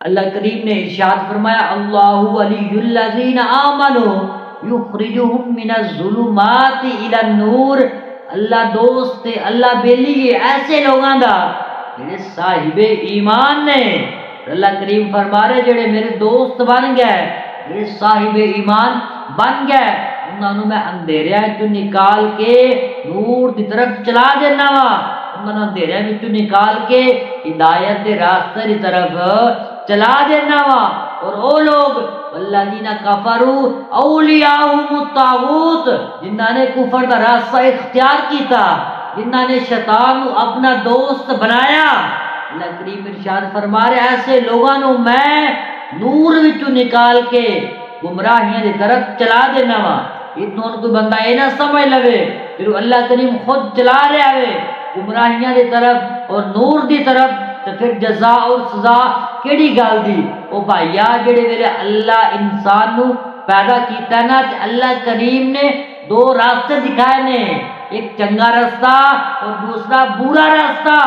اللہ کریم نے ارشاد فرمایا اللہ ولی الذین آمنوا یخرجہم من الظلمات الی النور، اللہ دوست ہے، اللہ بیلی ہے ایسے لوگاں دا جڑے صاحب ایمان نے۔ اللہ کریم فرما رہے جڑے میرے دوست بن گئے، جڑے صاحب ایمان بن گئے، انہاں نوں میں اندھیریاں وچوں نکال کے نور دی طرف چلا دینا وا، انہاں نوں اندھیریاں وچوں نکال کے ہدایت دے راستے دی طرف چلا دینا وا۔ اور او لوگ والذین کفروا اولیاءہم الطاغوت، جنہاں نے کفر دا راستہ اختیار کیتا، جنہاں نے شیطان کو اپنا دوست بنایا، اللہ کریم ارشاد فرما رہے ایسے لوگاں نوں میں نور وچوں نکال کے گمراہیاں دی طرف چلا دینا وا۔ اتوں کوئی بندہ یہ نہ سمجھ لوے پھر اللہ کریم خود چلا رہا ہے گمراہیاں دی طرف اور نور دی طرف، تو پھر جزا اور سزا کیڑی گل دی؟ او بھائیا جڑے میرے اللہ انسان نو پیدا کیتا نا، اللہ کریم نے دو راستے دکھائے نے، ایک چنگا راستہ اور دوسرا برا راستہ۔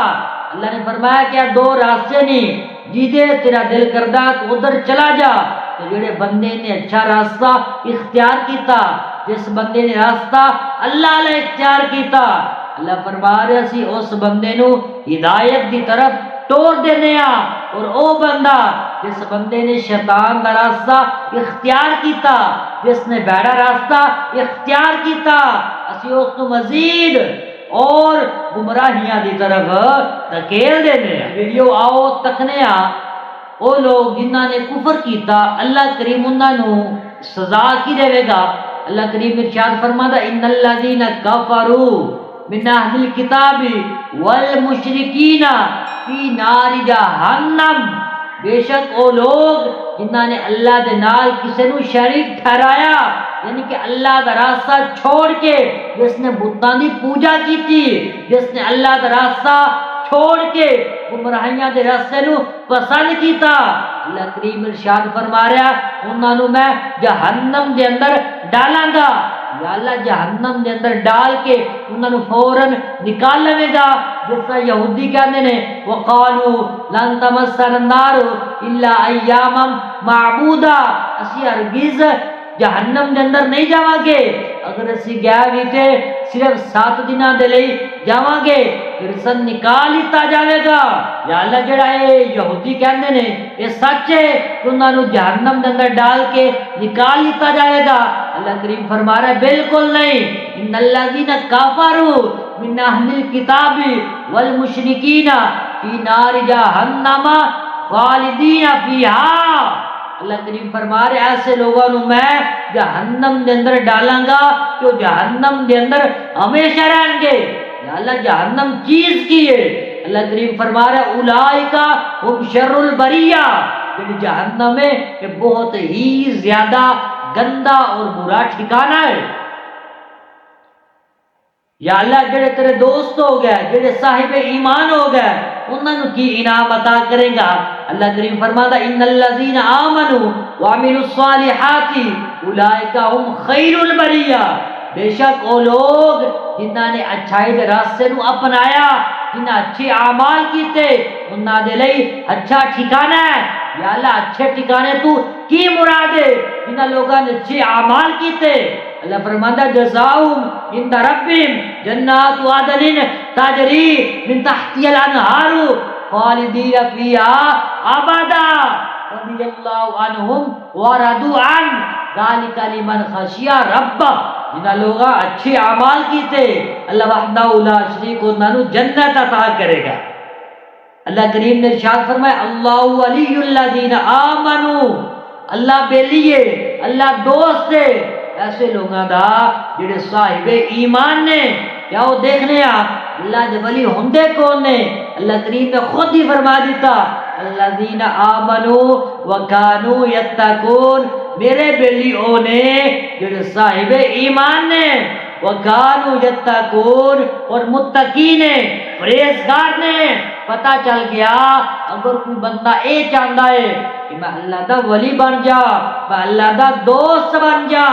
اللہ نے فرمایا کہ دو راستے نہیں، جیدے تیرا دل کردا تو ادھر چلا جا۔ تو جڑے بندے نے اچھا راستہ اختیار کیتا، جس بندے نے راستہ اللہ نے اختیار کیتا، اللہ فرما رہا سی اس بندے نو ہدایت دی طرف ٹور دینے ہاں، اور او بندہ جس بندے نے شیطان دا راستہ اختیار کیتا، جس نے بیڑا راستہ اختیار کیتا، اسی اس کو مزید اور گمراہیاں دی طرف دھکیل دینے ہیں۔ ویڈیو آؤ تکنے ہاں او لوگ جنہاں نے کفر کیتا، اللہ کریم انہاں نو سزا کی دے گا۔ اللہ کریم ارشاد فرماتا ان الذین کفروا من اہل الکتاب والمشرکین فی نار جہنم، بے شک او لوگ جنہاں نے اللہ دے نال کسی نو شریک ٹھہرایا، یعنی کہ اللہ دا راستہ چھوڑ کے، جس نے بتاں دی پوجا کی تھی، جس نے اللہ دا راستہ چھوڑ کے گمراہیاں دے راستے نو پسند کیتا، اللہ کریم ارشاد فرما رہا انہاں نو میں جہنم دے اندر ڈالاں گا۔ یا اللہ جہنم دے اندر ڈال کے انہاں نو فوراً نکال لے گا، جس طرح یہودی کہتے ہیں وقالوا لن تمسنا النار الا ایاما معبودا، اسی ہرگز جہنم دے اندر نہیں جاواں گے، اگر اسی گیا بھی تے صرف 7 دنوں دے لئی جاواں گے پھر سن نکال لیتا جاوے گا۔ یا اللہ جڑا اے یہودی کہندے نے یہ سچ ہے کہ انہاں نو جہنم دے اندر ڈال کے نکال لیتا جاوے گا؟ اللہ کریم فرما رہا ہے بالکل نہیں، ان الذین کفروا من اہل الکتاب والمشرکین فی نار جہنم خالدین فیہا، اللہ کریم فرما رہے ایسے لوگوں نو میں جہنم دے اندر ڈالاں گا کہ جہنم دے اندر ہمیشہ رہیں گے۔ یا اللہ جہنم چیز کی ہے؟ اللہ کریم فرما رہے اولئک ہم شر البریہ، یعنی جہنم میں کہ بہت ہی زیادہ گندا اور برا ٹھکانہ ہے۔ یا اللہ جڑے تیرے دوست ہو گئے، جڑے صاحب ایمان ہو گئے، انہاں نو کی انعام عطا کرے گا؟ اللہ کریم فرماتا ان الذین آمنوا وعملوا الصالحات اولئک هم خیر البریہ، بے شک وہ لوگ جنہاں نے اچھائی دے راستے نو اپنایا، جنہاں اچھے اعمال کیتے، انہاں دے لئی اچھا ٹھکانہ ہے۔ یا اللہ اچھے ٹھکانے تو کی مراد ہے؟ جنہاں لوگاں نے اچھے اعمال کیتے، اللہ فرماتا جزاؤہم عند ربہم جنات عدن تجری من تحتها الانہار خالدین فیہا ابدا رضی اللہ عنہم ورضوا عنہ ذالک لمن خشی ربہ، جنہاں لوگاں اچھے اعمال کیتے اللہ وحدہ لا شریک انہاں نو جنت عطا کرے گا۔ اللہ کریم نے ارشاد فرمایا اللہ ولی الذین آمنوا، اللہ بیلیے، اللہ دوست ہے ایسے لوگاں دا جڑے صاحب ایمان نے۔ کیا وہ دیکھنے اللہ دے ولی ہوندے کون نے؟ اللہ کریم نے خود ہی فرما دیتا الذین آمنوا وکانوا یتقون، میرے بیلی او نے جڑے صاحب ایمان نے، وکانوا یتقون اور متقی نے، پرہیزگار نے۔ پتہ چل گیا اگر کوئی بندہ اے چاہتا ہے کہ میں اللہ دا ولی بن جا، میں اللہ دا دوست بن جا،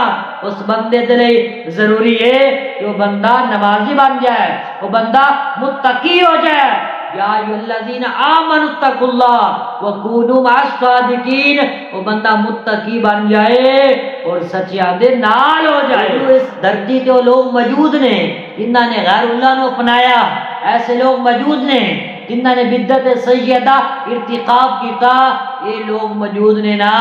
اس بندے دے لئی ضروری ہے کہ وہ بندہ نمازی بن جائے، وہ بندہ متقی ہو جائے۔ یا ایھا الذین آمنوا اتقوا اللہ وکونوا مع الصادقین، وہ بندہ متقی بن جائے اور سچیاں دے نال ہو جائے۔ اس دھرتی تے وہ لوگ موجود نے جنہاں نے غیر اللہ نو اپنایا، ایسے لوگ موجود نے جنہاں نے بدعت سیدہ ارتکاب کیتا، یہ لوگ موجود نے نا،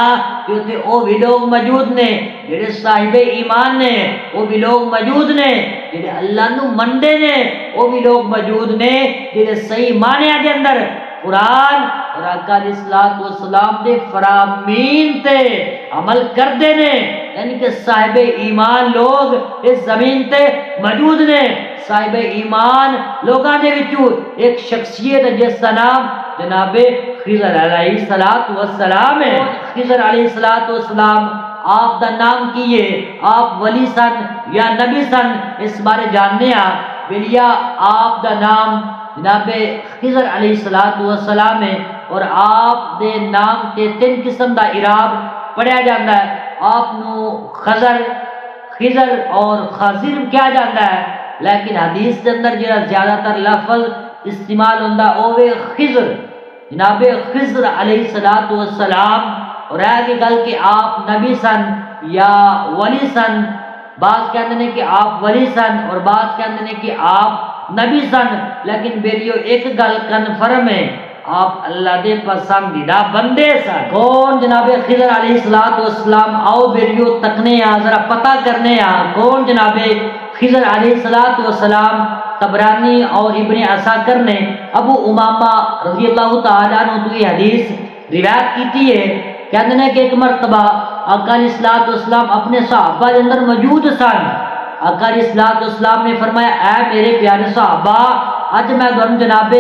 کیونکہ وہ بھی لوگ موجود نے جڑے صاحب ایمان نے، وہ بھی لوگ موجود نے جڑے اللہ نو مندے نے، وہ بھی لوگ موجود نے جڑے صحیح معنی دے اندر قرآن اور آقا علیہ الصلوۃ والسلام دے فرامین تے عمل کردے نے، یعنی کہ صاحب ایمان لوگ اس زمین تے موجود نے۔ صاحب ایمان لوگاں دے وچوں ایک شخصیت جس کا نام جناب خضر علیہ السلام ہے۔ خضر علیہ السلام آپ دا نام کیے، آپ ولی سن یا نبی سن، اس بارے جاننے ہاں۔ بلیا آپ دا نام جناب خضر علیہ السلام ہے، اور آپ دے نام تے 3 قسم دا اعراب پڑھیا جاتا ہے۔ آپ نو خضر اور خاضر کیا جاتا ہے، لیکن حدیث کے اندر جڑا زیادہ تر لفظ استعمال ہوندا اوے خضر، جناب خضر علیہ السلام۔ اور ہے کہ گل کہ آپ نبی سن یا ولی سن، بعض کہتے ہیں کہ آپ ولی سن اور بعض کہتے ہیں کہ آپ نبی سن، لیکن بیلیو ایک گل کنفرم ہے، آپ اللہ دے پسندیدہ بندے سن۔ کون جناب خضر علیہ السلام؟ آؤ بیلیو تکنے ہاں، ذرا پتہ کرنے ہاں کون جناب خضر علیہ السلام۔ طبرانی اور ابن عساکر نے ابو امامہ رضی اللہ تعالیٰ عنہ تو یہ حدیث روایت کیتی ہے، کہتے ہیں کہ ایک مرتبہ آقا علیہ السلام اپنے صحابہ کے اندر موجود سن۔ آقا علیہ السلام نے فرمایا، اے میرے پیارے صحابہ، اج میں تمہیں جناب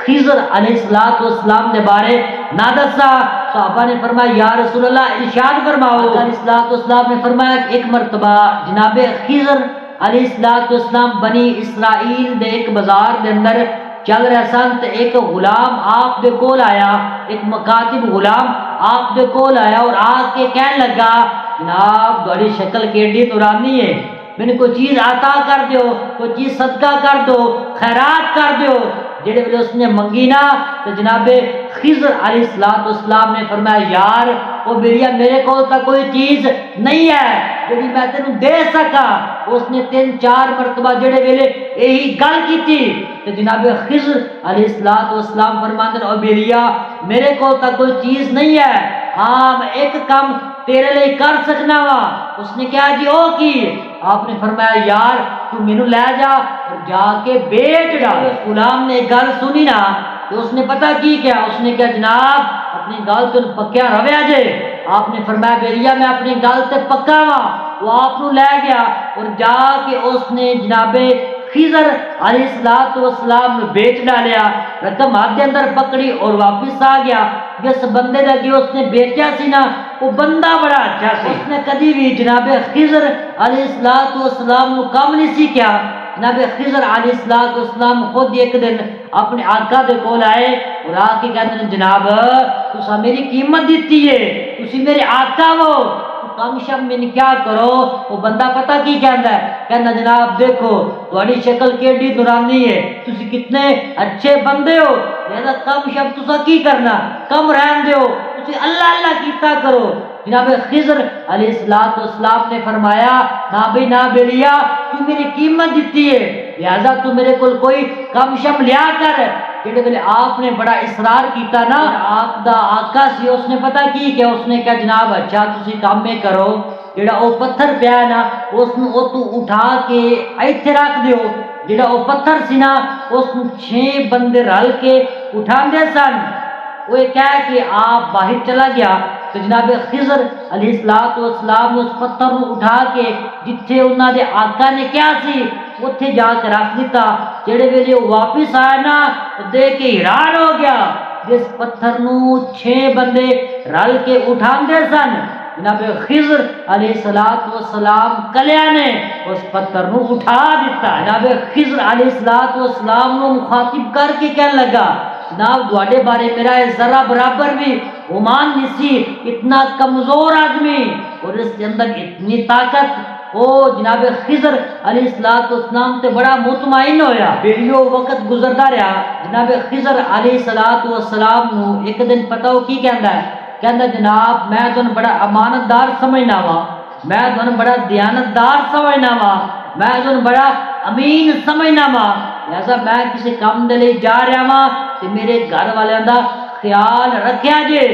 خضر علیہ السلام کے بارے نہ دسا۔ صحابہ نے فرمایا، یا رسول اللہ ارشاد فرماؤ۔ آقا علیہ السلام نے فرمایا کہ ایک مرتبہ جناب خضر علیہ السلام بنی اسرائیل دے ایک بازار دے اندر چل رہے سن، تے ایک غلام آپ دے کول آیا، ایک مکاتب غلام آپ دے کول آیا اور آ کے کہنے لگا، جناب تہاڈی شکل کیڑی نورانی ہے، میں نے کوئی چیز عطا کر دیو، کوئی چیز صدقہ کر دو، خیرات کر دیو۔ جڑے ویلے اس نے منگی نا تو جناب خضر علیہ السلام نے فرمایا، یار وہ بیلیا میرے کو تا کوئی چیز نہیں ہے جڑی میں تینوں دے سکا۔ اس نے 3-4 مرتبہ جڑے ویلے یہی گل کی تھی تو جناب خضر علیہ السلام فرماتے ہیں، او بیلیا میرے کو تا کوئی چیز نہیں ہے، ہاں میں ایک کام تیرے لئے کر سکنا وا۔ اس نے کہا جی او کی؟ آپ نے فرمایا، یار تو مینوں لے جا اور جا کے بیچ ڈال۔ غلام نے گل سنی نا تو اس نے پتہ کی کیا، اس نے کہا جناب اپنی گل تے پکیا رویا جے۔ آپ نے فرمایا، بیلیا میں اپنی گل تے پکا وا۔ وہ آپ نو لے گیا اور جا کے اس نے جناب خضر علیہ السلام نے بیچ ڈالیا، رقم ہاتھ دے اندر پکڑی اور واپس آ گیا۔ جس بندے دے اگے اس نے بیچا سی نا وہ بندہ بڑا اچھا سی، اس نے کدی بھی جناب خضر علیہ السلام نو کم نہیں سی کیا۔ جناب خضر علیہ السلام خود ایک دن اپنے آقا دے کول آئے اور آ کے کہتے ہیں، جناب تسا میری قیمت دیتی ہے، تسی میرے آقا ہو، کم شم میں کیا کرو۔ وہ بندہ پتہ کی کہندا ہے، کہنا جناب دیکھو تہاڈی شکل کیڑی نورانی ہے، تسی کتنے اچھے بندے ہو، لہذا کم شم تسا کی کرنا، کم رہن دیو، تسی اللہ اللہ کیتا کرو۔ جناب خضر علیہ السلام نے فرمایا، نہ بھئی نہ بیلیا تو میری قیمت دیتی ہے، لہذا تو میرے کول کوئی کم شم لیا کر۔ جڑے ویلے آپ نے بڑا اصرار کیتا نا، آپ دا آقا سی، اس نے پتہ کی کہ اس نے کہا جناب اچھا تسی کام میں کرو، جڑا او پتھر پیا نا اس نو او تو اٹھا کے ایتھے رکھ دیو۔ جڑا او پتھر سی نا اس نو 6 بندے رل کے اٹھاندے سن۔ وہ کہہ کہ آپ باہر چلا گیا تو جناب خضر علیہ السلام نے اس پتھر کو اٹھا کے جتھے انہاں دے آقا نے کیا سی اتھے جا کے رکھ دیتا۔ جڑے ویلے وہ واپس آیا نا دیکھ کے حیران ہو گیا، جس پتھر نو 6 بندے رل کے اٹھاندے سن، جناب خضر علیہ السلام کلیاں نے اس پتھر نو اٹھا دیتا۔ جناب خضر علیہ السلام نو مخاطب کر کے کہنے لگا، جناب تواڈے بارے میرا ذرہ برابر بھی گمان نہیں سی، اتنا کمزور آدمی اور اس کے اندر اتنی طاقت وہ جناب خضر علیہ السلام تے بڑا مطمئن ہویا۔ پھر وہ وقت گزردا رہا، جناب خضر علیہ السلام نو ایک دن پتہ ہو کی کہندا ہے، کہندا جناب میں تن بڑا امانتدار سمجھنا وا، میں تن بڑا دیانتدار سمجھنا وا، میں تن بڑا امین سمجھنا وا، لہذا میں کسی کام دے لئی جا رہا وا تے میرے گھر والیاں دا خیال رکھیا جے،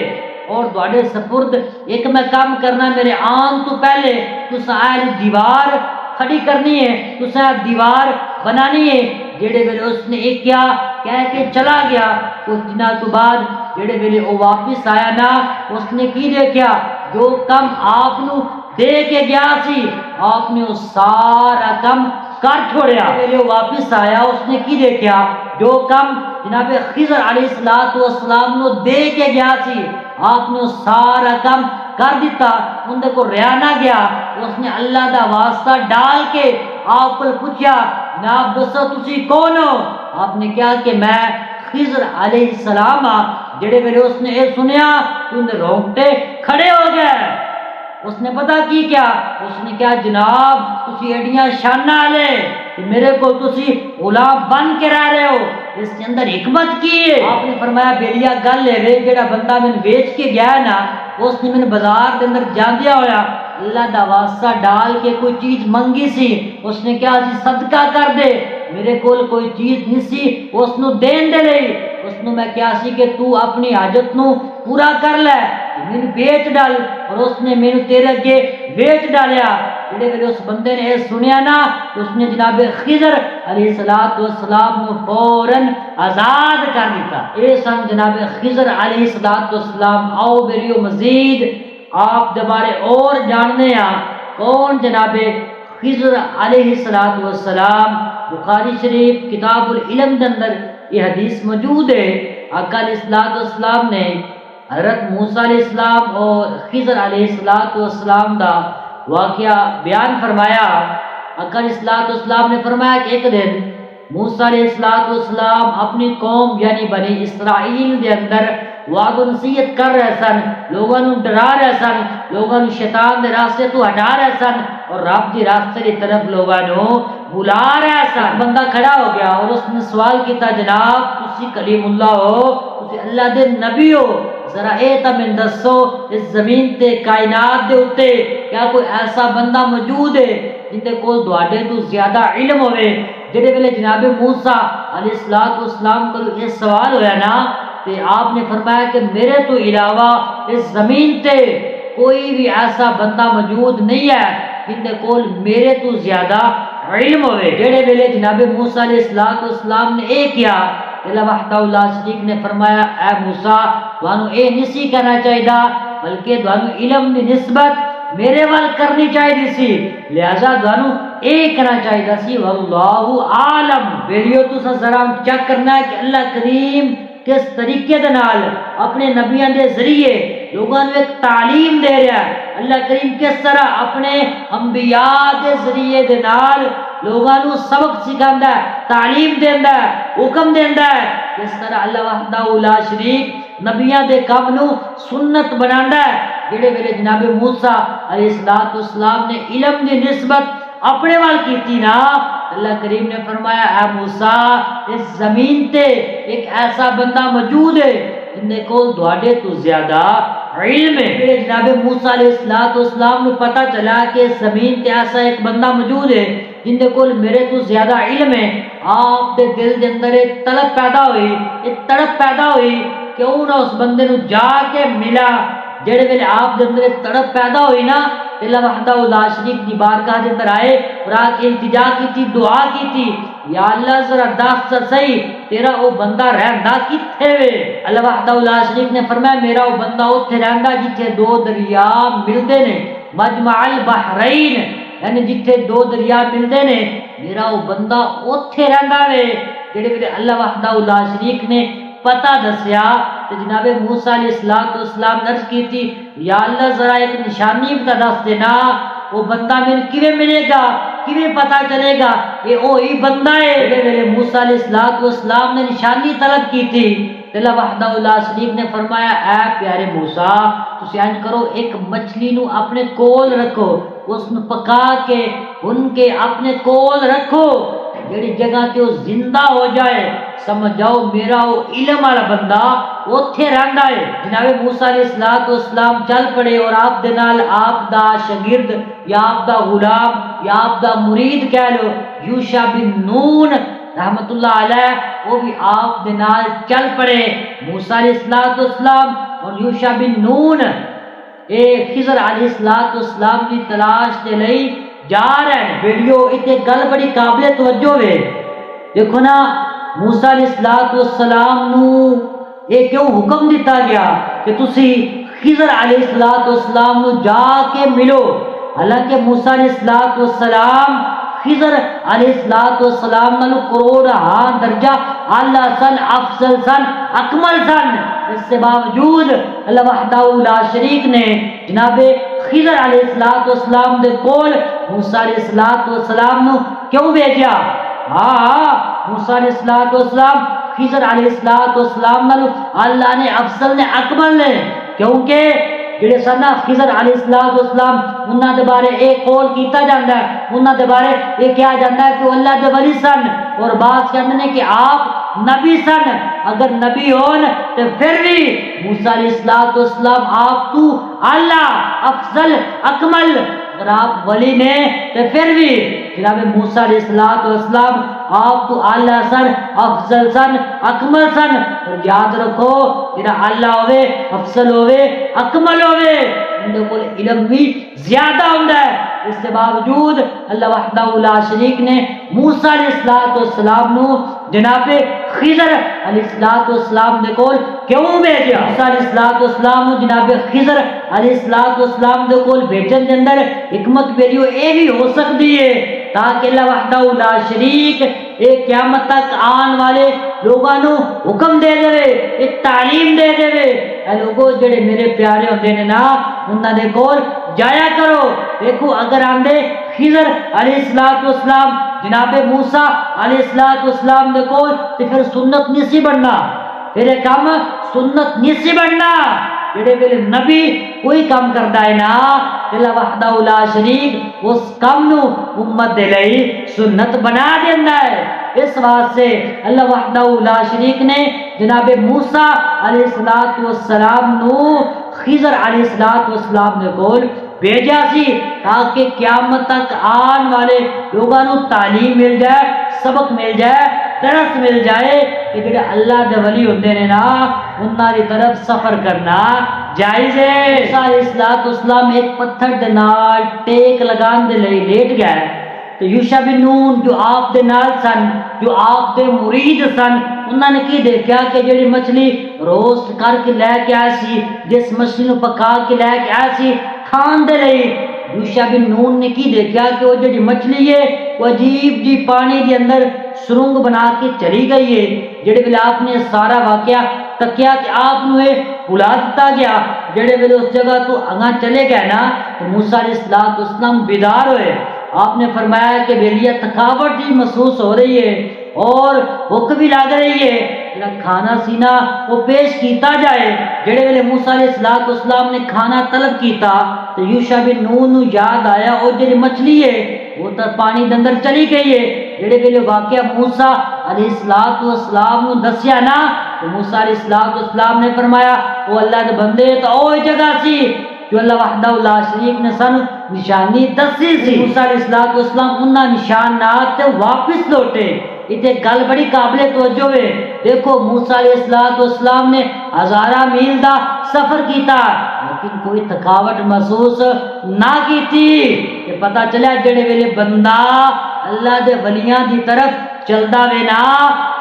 اور تواڈے سپرد ایک میں کام کرنا، میرے آن تو پہلے تساں اے دیوار کھڑی کرنی ہے، تساں دیوار بنانی ہے۔ جڑے ویلے اس نے ایک کیا کہہ کے چلا گیا، کچھ دنوں تو بعد جڑے ویلے وہ واپس آیا نا، اس نے کی دیکھا، جو کم آپ نو دے کے گیا سی آپ نے وہ سارا کم کر چھوڑیا۔ ویلے وہ واپس آیا، اس نے کی دیکھا، جو کم جناب خضر علیہ السلام نو دے کے گیا سی آپ نے وہ سارا کم کر دیتا، اندے کو رہا نہ گیا۔ اس نے اللہ دا واسطہ ڈال کے آپ کو پوچھا، جناب دسو تسی کون ہو؟ آپ نے کہا کہ میں خضر علیہ السلام ہاں۔ جڑے ویلے اس نے یہ سنیا اندے رونگٹے کھڑے ہو گئے۔ اس نے پتا کی کیا، اس نے کہا جناب تسی ایڈیاں شانہ والے کہ میرے کو تسی غلام بن کے رہ رہے ہو، اس کے اندر حکمت کی ہے۔ آپ نے فرمایا بیلیا گل ہے، جڑا بندہ میں بیچ کے گیا ہے نا، اس نے میں بازار کے اندر جاندیا ہویا اللہ دا واسطہ ڈال کے کوئی چیز منگی سی، اس نے کہا جی صدقہ کر دے، میرے کول کوئی چیز نہیں سی اس نو دین دے لئی، اس نو میں کہا سی کہ تو اپنی حاجت نو پورا کر لے، مینوں بیچ ڈال، اور اس نے مینوں تیرے اگے بیچ ڈالیا۔ جڑے ویلے اس بندے نے یہ سنیا نا، اس نے جناب خضر علیہ السلام نو فوراً آزاد کر دیتا۔ اے سن جناب خضر علیہ السلام۔ آؤ میریو مزید آپ دوبارے اور جاننے ہیں کون جناب خضر علیہ السلام۔ بخاری شریف کتاب العلم کے اندر یہ حدیث موجود ہے، آقا علیہ السلام نے حضرت موسیٰ علیہ السلام اور خضر علیہ السلام دا واقعہ بیان فرمایا۔ آقا علیہ السلام نے فرمایا کہ ایک دن موسیٰ علیہ السلام اپنی قوم یعنی بنی اسرائیل دے اندر وعد و نصیحت کر رہے سن، لوگوں نو ڈرا رہے سن، لوگوں نو شیطان دے راستے تو ہٹا رہے سن اور رب دی راستے دی طرف لوگوں نو بلا رہے سن۔ بندہ کھڑا ہو گیا اور اس نے سوال کیتا، جناب تسی کلیم اللہ ہو، تسی اللہ دے نبی ہو، ذرا اے تا من دسو اس زمین تے کائنات دے اتے کیا کوئی ایسا بندہ موجود ہے جن دے کول تواڈے تو زیادہ علم ہوئے؟ جڑے ویلے جناب موسیٰ علیہ السلام کو یہ سوال ہویا نا، تے آپ نے فرمایا کہ میرے تو علاوہ اس زمین تے کوئی بھی ایسا بندہ موجود نہیں ہے جن دے کول میرے تو زیادہ علم ہوئے۔ جڑے ویلے جناب موسیٰ علیہ السلام نے اے کیا، اللہ وحدہ لا شریک نے فرمایا اے موسیٰ تانوں اے نہیں کہنا چاہیے بلکہ تانوں علم دی نسبت میرے وال کرنی چاہیے سی، لہذا تانوں اے کہنا چاہیے سی واللہ عالم۔ ویڈیو تو ذرا چیک کرنا ہے کہ اللہ کریم کس طریقے دے نال اپنے نبیاں دے ذریعے لوگوں کو ایک تعلیم دے رہا ہے۔ اللہ کریم کس طرح اپنے انبیاء دے ذریعے دے نال لوگوں کو سبق سکھاندا ہے، تعلیم دیندا ہے، حکم دیندا ہے، کس طرح اللہ وحدہ لا شریک نبیاں دے کام نو سنت بناندا ہے۔ جڑے ویلے جناب موسیٰ علیہ السلام نے علم دی نسبت اپنے وال کیتی نا، اللہ کریم نے فرمایا اے موسیٰ اس زمین تے ایک ایسا بندہ موجود ہے جن دے کول تواڈے تو زیادہ علم ہے۔ جناب موسیٰ علیہ السلام نے پتہ چلا کہ اس زمین تے ایسا ایک بندہ موجود ہے جن دے کول میرے تو زیادہ علم ہے، آپ دے دل دے اندر ایک طلب پیدا ہوئی، ایک تڑپ پیدا ہوئی، کیوں نہ اس بندے نو جا کے ملا۔ جڑے ویلے آپ دے اندر ایک تڑپ پیدا ہوئی نا، اللہ وحدہ لا شریک دی بارگاہ دے اندر آئے اور آ کے التجا کی تھی، دعا کی تھی، یا اللہ ذرا دس صحیح تیرا وہ بندہ رہندا کتھے وے؟ اللہ وحدہ لا شریک نے فرمایا میرا وہ بندہ اوتھے رہندا جتھے دو دریا ملدے نے، مجمع البحرین، یعنی جتھے دو دریا ملدے نے میرا وہ بندہ اوتھے رہندا وے۔ جڑے ویلے اللہ وحدہ لا شریک نے پتہ دسیا تو جناب موسیٰ علیہ السلام نے عرض کی تھی، یا اللہ ذرا ایک نشانی بتا دس دینا، وہ بندہ میں کیویں ملے گا، کیویں پتہ چلے گا یہ وہی بندہ ہے؟ جڑے ویلے موسیٰ علیہ السلام نے نشانی طلب کی تھی تے اللہ وحدہ لا شریک نے فرمایا اے پیارے موسیٰ تسی انج کرو ایک مچھلی نو اپنے کول رکھو اس نو پکا کے ان کے اپنے کول رکھو جڑی جگہ تے وہ زندہ ہو جائے سمجھ جاؤ میرا وہ علم والا بندہ اوتھے رہندا ہے۔ جناب موسیٰ علیہ السلام چل پڑے اور آپ دے نال آپ دا شاگرد یا آپ دا غلام یا آپ دا مرید کہہ لو یوشع بن نون رحمت اللہ علیہ وہ بھی آپ دے نال چل پڑے۔ موسیٰ علیہ السلام اور یوشع بن نون خضر علیہ السلام کی تلاش دے لئی جا رہے ہیں۔ ویڈیو اتنے گل بڑی قابل توجہ ہے، دیکھو نا موسیٰ علیہ السلام نو یہ کیوں حکم دیتا گیا کہ تسی خضر علیہ السلام نو جا کے ملو، حالانکہ موسیٰ علیہ السلام خضر علیہ السلام نالو کروڑ درجہ اعلیٰ سن، افضل سن، اکمل سن۔ اس سے باوجود اللہ وحدہ لا شریک نے جناب خضر علیہ السلام دے کول موسیٰ علیہ السلام نو کیوں بھیجا؟ موسیٰ علیہ السلام خضر علیہ السلام نالو اللہ نے افضل نے اکمل نے، کیونکہ جڑے سن خضر علیہ السلام انہاں دے بارے ایک قول کیتا جاندا ہے، انہاں دے بارے یہ کہا جاندا ہے کہ وہ اللہ دے ولی سن، اور بعض کہندے نے کہ آپ نبی سن۔ اگر نبی ہون تو پھر بھی موسیٰ علیہ السلام آپ تو اللہ افضل اکمل، اگر آپ ولی نے تو پھر بھی جناب موسیٰ علیہ السلام آپ تو اللہ سن، افضل سن، اکمل سن۔ اور یاد رکھو جڑا اللہ ہوئے، افضل ہوئے، اکمل ہوئے اندے کول علم بھی زیادہ ہوندا ہے۔ اس کے باوجود اللہ وحدہ لا شریک نے موسیٰ علیہ السلام نو جناب خضر علیہ السلام دے کول کیوں بھیجا؟ موسیٰ علیہ السلام نو جناب خضر علیہ السلام دے کول بھیجن دے اندر حکمت ویلیو اے بھی ہو سکتی ہے تاکہ اللہ وحدہ لا شریک ایک قیامت تک آن والے لوگاں نو حکم دے دے، ایک تعلیم دے دے اے لوگو جڑے میرے پیارے ہوندے نے نا انہاں دے کول جایا کرو۔ دیکھو اگر آندے خضر علیہ السلام جناب موسیٰ علیہ السلام دے کول تے پھر سنت نہیں سی بننا، پھر یہ کام سنت نہیں سی بننا۔ جڑے ویلے نبی کوئی کام کردا ہے نا اللہ وحدہ لا شریک اس کام نو امت دے لئی سنت بنا دیندا ہے۔ اس واسطے اللہ وحدہ لا شریک نے جناب موسیٰ علیہ السلام نو خضر علیہ السلام دے کول بھیجا سی تاکہ قیامت تک آن والے لوگاں نو تعلیم مل جائے، سبق مل جائے، درس مل جائے کہ جڑے اللہ دے ولی ہوندے نے نا انہاں دی طرف سفر کرنا جائز ہے۔ موسیٰ علیہ السلام ایک پتھر دے نال ٹیک لگان دے لئی لیٹ گئے تو یوشع بن نون جو آپ دے نال سن، جو آپ دے مرید سن، انہوں نے کی دیکھا کہ جڑی مچھلی روسٹ کر کے لے کے آئی سی، جس مچھلی نو پکا کے لے کے آئی سی کھان دے لئی، یوشع بن نون نے کی دیکھا کہ وہ جڑی مچھلی ہے وہ عجیب جی پانی دے اندر سرنگ بنا کے چلی گئی ہے۔ جڑے ویلے آپ نے سارا واقعہ تکیا کہ آپ نو بلا دیتا گیا، جڑے ویلے اس جگہ تو اگاں چلے گئے نا تو موسیٰ علیہ السلام بیدار ہوئے۔ آپ نے فرمایا کہ بیلیا تھکاوٹ بھی محسوس ہو رہی ہے اور بھوک بھی لگ رہی ہے، جڑا کھانا سینا وہ پیش کیتا جائے۔ جڑے ویلے موسیٰ علیہ السلام نے کھانا طلب کیتا تو یوشع بن نون نو یاد آیا اور جڑی مچھلی ہے وہ تو پانی دے اندر چلی گئی ہے۔ جڑے ویلے واقعہ موسیٰ علیہ السلام نو دسیا نا تو موسیٰ علیہ السلام نے فرمایا او اللہ دے بندے تو اوہ جگہ سی جو اللہ وحدہ لا شریک نے سن نشانی دسی سی۔ موسیٰ علیہ السلام انہاں نشانات تے واپس لوٹے۔ اتنے گل بڑی قابل توجہ ہے، دیکھو موسیٰ علیہ السلام نے ہزارہ میل دا سفر کیتا لیکن کوئی تھکاوٹ محسوس نہ کیتی کہ پتہ چلیا جڑے ویلے بندہ اللہ دے ولیاں دی طرف چلدا وے نا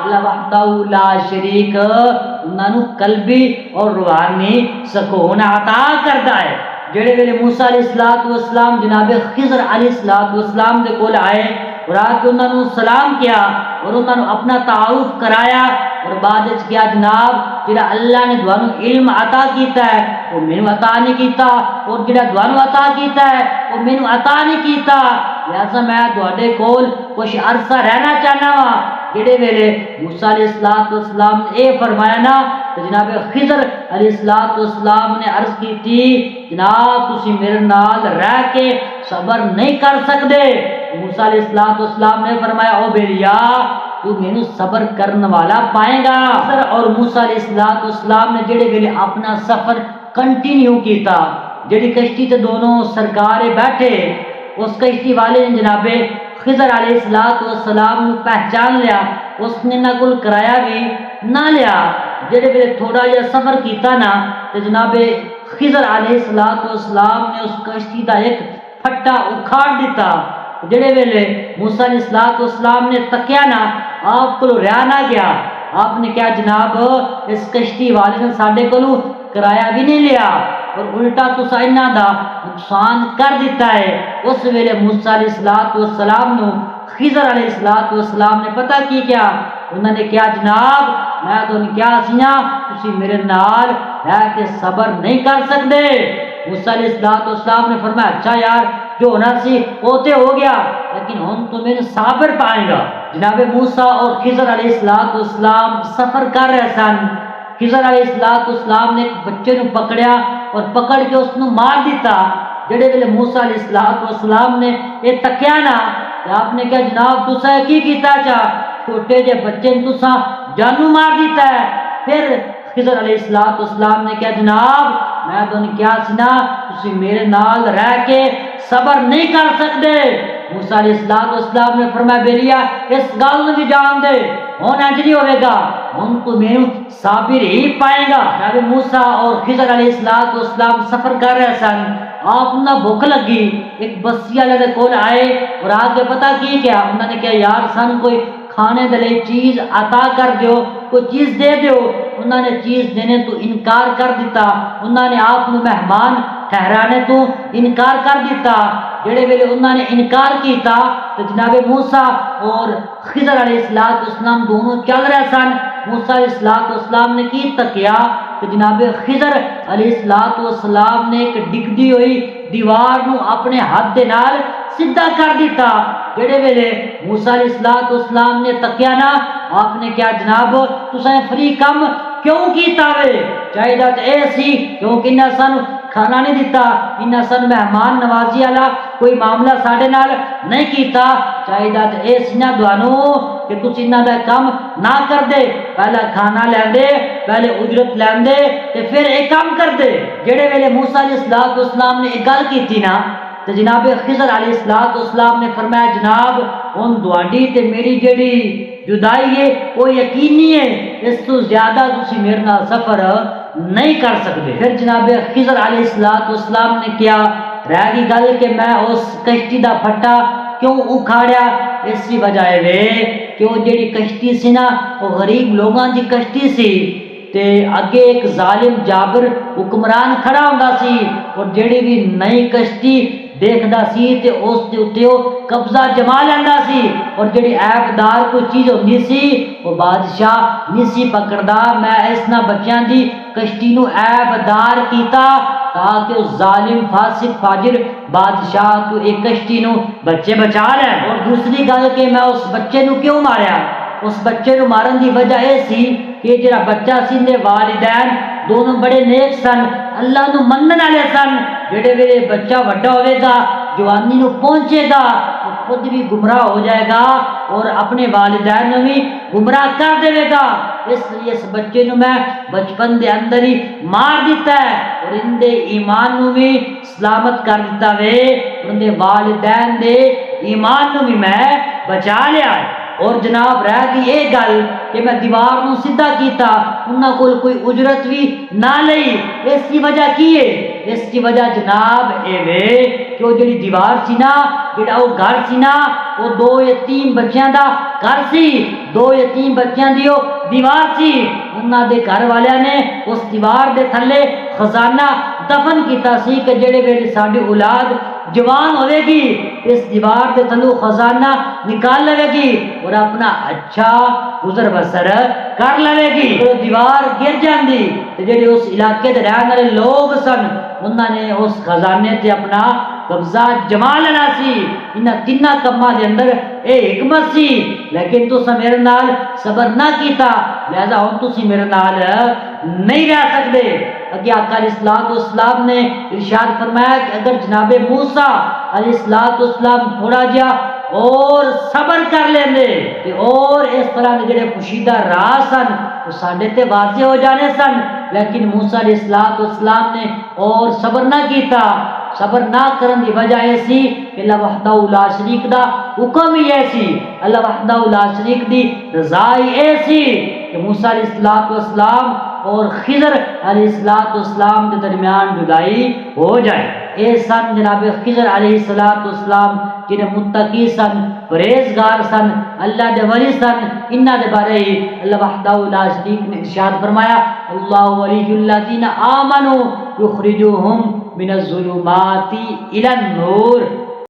اللہ وحدہ لا شریک انہاں نو قلبی اور روحانی سکون عطا کردا ہے۔ جڑے ویلے موسیٰ علیہ السلام جناب خضر علیہ السلام دے کول آئے اور آ کے انہوں نے سلام کیا اور انہوں نے اپنا تعارف کرایا اور بعد وچ کیا جناب جڑا اللہ نے تانوں علم عطا کیتا ہے وہ مینوں عطا نہیں کیتا اور جڑا تانوں عطا کیتا ہے وہ مینوں عطا نہیں کیتا، لہذا میں تواڈے کول کچھ عرصہ رہنا چاہنا وا جڑے ویلے موسیٰ علیہ السلام نے اے فرمایا نا تو جناب خضر علیہ السلام نے عرض کی تھی جناب تسی میرے نال رہ کے صبر نہیں کر سکتے. موسیٰ علیہ السلام نے فرمایا او بیلیا تو مینوں صبر کرنے والا پائے گا. اور موسیٰ علیہ السلام نے جڑے ویلے اپنا سفر کنٹینیو کیتا، جڑی کشتی تے دونوں سرکار بیٹھے، اس کشتی والے نے جناب خضر علیہ السلام نے پہچان لیا، اس نے نہ کل کرایہ بھی نہ لیا. جڑے ویلے تھوڑا جہا سفر کیتا نا تے جناب خضر علیہ السلام نے اس کشتی دا ایک پھٹا اکھاڑ دیتا. جڑے ویلے موسیٰ علیہ السلام نے تکیا نا آپ کو رہا نہ گیا. آپ نے کیا جناب اس کشتی والے نے ساڈے کولوں کرایہ بھی نہیں لیا اور الٹا تسا انہاں دا نقصان کر دیتا ہے. اس ویلے موسیٰ علیہ السلام نو خضر علیہ السلام نے پتہ کی کیا؟ انہوں نے کیا جناب میں تو کیا سینا تسی میرے نال رہ کے صبر نہیں کر سکتے. موسیٰ علیہ السلام نے فرمایا اچھا یار جو ہونا سی وہ تے ہو گیا لیکن ہن تو میں صابر پائیں گا. جناب موسیٰ اور خضر علیہ السلام سفر کر رہے سن. خضر علیہ السلام نے ایک بچے نو پکڑیا اور پکڑ کے اس نو مار دیتا. جڑے ویلے موسیٰ علیہ السلام نے یہ تکیا نا کہ آپ نے کہا جناب تسا کی کیتا چا چھوٹے جے بچے نے تسا جانو مار دیتا ہے. پھر خضر علیہ السلام نے کہا جناب میں تو کیا سنا تسی میرے نال رہ کے صبر نہیں کر سکتے. موسیٰ علیہ السلام نے فرمایا بیلیا اس گل نو بھی جان دے ہن انج نہیں ہوے گا ہن تو مینوں صابر ہی پائے گا. جب موسیٰ اور خضر علیہ السلام سفر کر رہے سن آپ نہ بھوک لگی ایک بستی والے دے کول آئے اور آ کے پتہ کی کیا انہوں نے کہا یار سن کوئی کھانے دے لئی چیز عطا کر دیو کوئی چیز دے دیو. انہوں نے چیز دینے تو انکار کر دیتا. انہوں نے آپ کو مہمان ٹھہرانے تو انکار کر دیتا. جڑے ویلے انہوں نے انکار کیتا تو جناب موسیٰ اور خضر علیہ السلام دونوں چل رہے سن. موسیٰ علیہ السلام نے کی تکیا کہ جناب خضر علیہ السلام نے ایک ڈگدی ہوئی دیوار نو اپنے ہاتھ دے نال سیدھا کر دیتا. جڑے ویلے موسیٰ علیہ السلام نے تکیا نا آپ نے کیا جناب تساں فری کم کیوں کیتا وے چاہیے اے سی کیونکہ انہاں سن کھانا نہیں دیتا انہاں سن مہمان نوازی والا کوئی معاملہ ساڈے نال نہیں کیتا. چاہیے اے سی نہ دوانو کہ تسی انہاں دا کام نہ کر دے پہلا کھانا لیندے پہلے اجرت لیندے تے پھر اے کام کر دے. جڑے ویلے موسیٰ علیہ السلام نے ایک گل کیتی نا تو جناب خضر علیہ السلام نے فرمایا جناب ہن تہاڈی تے میری جڑی جدائی ہے وہ یقینی ہے اس تو زیادہ تسی میرے نال سفر نہیں کر سکتے. پھر جناب خضر علیہ السلام نے کیا رہ گئی گل کہ میں اس کشتی دا پھٹا کیوں اکھاڑیا اس کی وجہ ہے کہ وہ جڑی کشتی سی نا وہ غریب لوگاں دی کشتی سی تے اگے ایک ظالم جابر حکمران کھڑا ہوندا سی اور جڑی بھی نئی کشتی دیکھدا سی تے اس دے اوتے او قبضہ جما لیندا سی اور جڑی عیب دار کوئی چیز ہوندی سی وہ بادشاہ نہیں سی پکڑدا. میں اس نہ بچیاں دی کشتی نو عیب دار کیتا تاکہ اس ظالم فاسق فاجر بادشاہ تو ایک کشتی نو بچے بچا لے. اور دوسری گل کہ میں اس بچے نو کیوں ماریا اس بچے نو مارن دی وجہ یہ سی کہ جڑا بچہ سی دے والدین دونوں بڑے نیک سن اللہ نو منن والے سن. جڑے ویلے بچہ وڈا ہوئے گا جوانی نو پہنچے گا وہ خود بھی گمراہ ہو جائے گا اور اپنے والدین نو بھی گمراہ کر دے گا. اس لیے اس بچے نو میں بچپن دے اندر ہی مار دیتا ہے اور ان دے ایمان نو بھی سلامت کر دیتا وے ان دے والدین دے ایمان نو بھی میں بچا لیا. اور جناب رہ گئی یہ گل کہ میں دیوار نو سیدھا کیتا انہاں کول کوئی اجرت بھی نہ لئی. اس کی وجہ کی ہے اس کی وجہ جناب اے وے کہ وہ جڑی دیوار سی نا جڑا وہ گھر سی نا وہ دو یتیم بچیاں دا گھر سی دو یتیم بچیاں دی دیوار سی. انہاں دے گھر والیاں نے اس دیوار دے تھلے خزانہ دفن کیتا سی کہ جڑے ویلے ساڈی اولاد جوان ہوئے گی اس دیوار دے تھلو خزانہ نکال لے گی اور اپنا اچھا گزر بسر کر لے گی. تو دیوار گر جاندی تے جڑے اس علاقے دے رہن والے لوگ سن انہاں نے اس خزانے تے اپنا لفظات جمال نا سی انہاں تیناں کماں دے اندر اے حکمت سی لیکن تساں میرے نال صبر نہ کیتا لہذا ہن تسی میرے نال نہیں رہ سکتے اگے آقا علیہ السلام نے ارشاد فرمایا کہ اگر جناب موسیٰ علیہ السلام تھوڑا جا اور صبر کر لیندے تے اور اس طرح دے جڑے پوشیدہ راز سن وہ ساڈے تے واضح ہو جانے سن لیکن موسیٰ علیہ السلام نے اور صبر نہ کیتا صبر نہ کرن دی وجہ ایسی کہ اللہ وحدہ لا شریک دا حکم ہی ایسی اللہ وحدہ لا شریک دی رضا ہی ایسی کہ موسیٰ علیہ السلام اور خضر علیہ السلام کے درمیان جدائی ہو جائے اے سن جناب خضر علیہ السلام جنہیں متقی سن پرہیزگار سن اللہ دے ولی سن انہاں دے بارے ہی اللہ وحدہ لا شریک نے ارشاد فرمایا اللہ ولی الذین آمنوا یخرجوہم من الظلمات الی النور